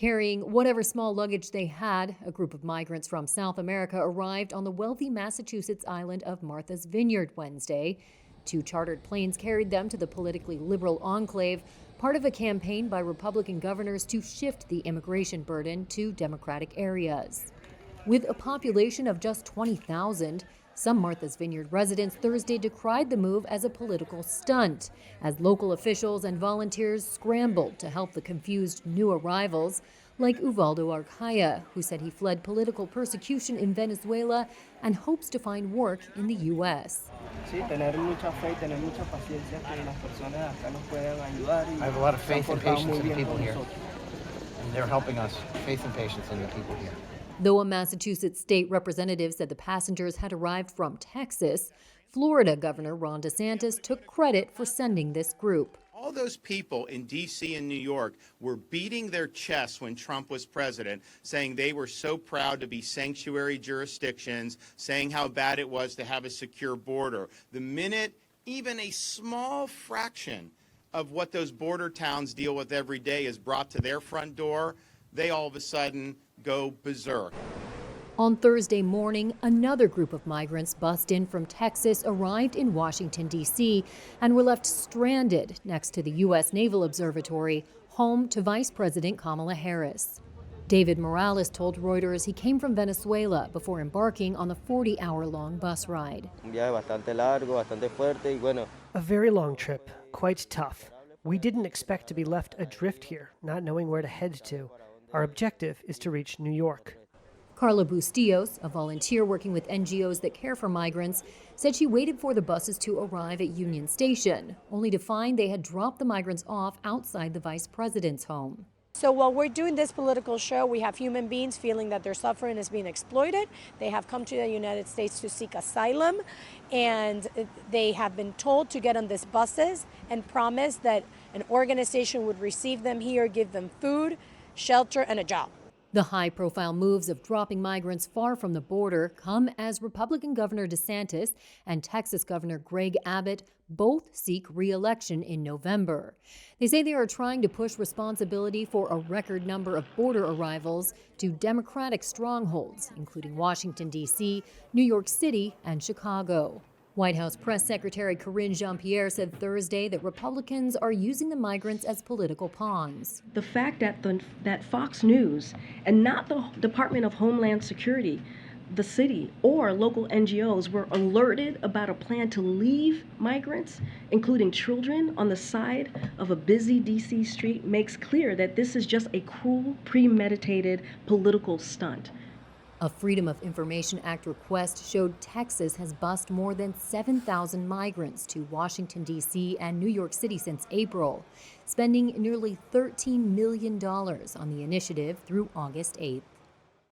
Carrying whatever small luggage they had, a group of migrants from South America arrived on the wealthy Massachusetts island of Martha's Vineyard Wednesday. 2 chartered planes carried them to the politically liberal enclave, part of a campaign by Republican governors to shift the immigration burden to Democratic areas. With a population of just 20,000, some Martha's Vineyard residents Thursday decried the move as a political stunt, as local officials and volunteers scrambled to help the confused new arrivals, like Uvaldo Arcaya, who said he fled political persecution in Venezuela and hopes to find work in the U.S. I have a lot of faith and patience in the people here, and they're helping us. Faith and patience in the people here. Though a Massachusetts state representative said the passengers had arrived from Texas, Florida Governor Ron DeSantis took credit for sending this group. All those people in D.C. and New York were beating their chests when Trump was president, saying they were so proud to be sanctuary jurisdictions, saying how bad it was to have a secure border. The minute even a small fraction of what those border towns deal with every day is brought to their front door, they all of a sudden go berserk. On Thursday morning, another group of migrants bussed in from Texas arrived in Washington, D.C., and were left stranded next to the U.S. Naval Observatory, home to Vice President Kamala Harris. David Morales told Reuters he came from Venezuela before embarking on the 40-hour-long bus ride. A very long trip, quite tough. We didn't expect to be left adrift here, not knowing where to head to. Our objective is to reach New York. Carla Bustillos, a volunteer working with NGOs that care for migrants, said she waited for the buses to arrive at Union Station, only to find they had dropped the migrants off outside the vice president's home. So while we're doing this political show, we have human beings feeling that their suffering is being exploited. They have come to the United States to seek asylum, and they have been told to get on these buses and promised that an organization would receive them here, give them food, shelter, and a job. The high-profile moves of dropping migrants far from the border come as Republican Governor DeSantis and Texas Governor Greg Abbott both seek re-election in November. They say they are trying to push responsibility for a record number of border arrivals to Democratic strongholds, including Washington, D.C., New York City, and Chicago. White House Press Secretary Karine Jean-Pierre said Thursday that Republicans are using the migrants as political pawns. The fact that Fox News and not the Department of Homeland Security, the city, or local NGOs were alerted about a plan to leave migrants, including children, on the side of a busy D.C. street makes clear that this is just a cruel, premeditated political stunt. A Freedom of Information Act request showed Texas has bused more than 7,000 migrants to Washington, D.C. and New York City since April, spending nearly $13 million on the initiative through August 8th.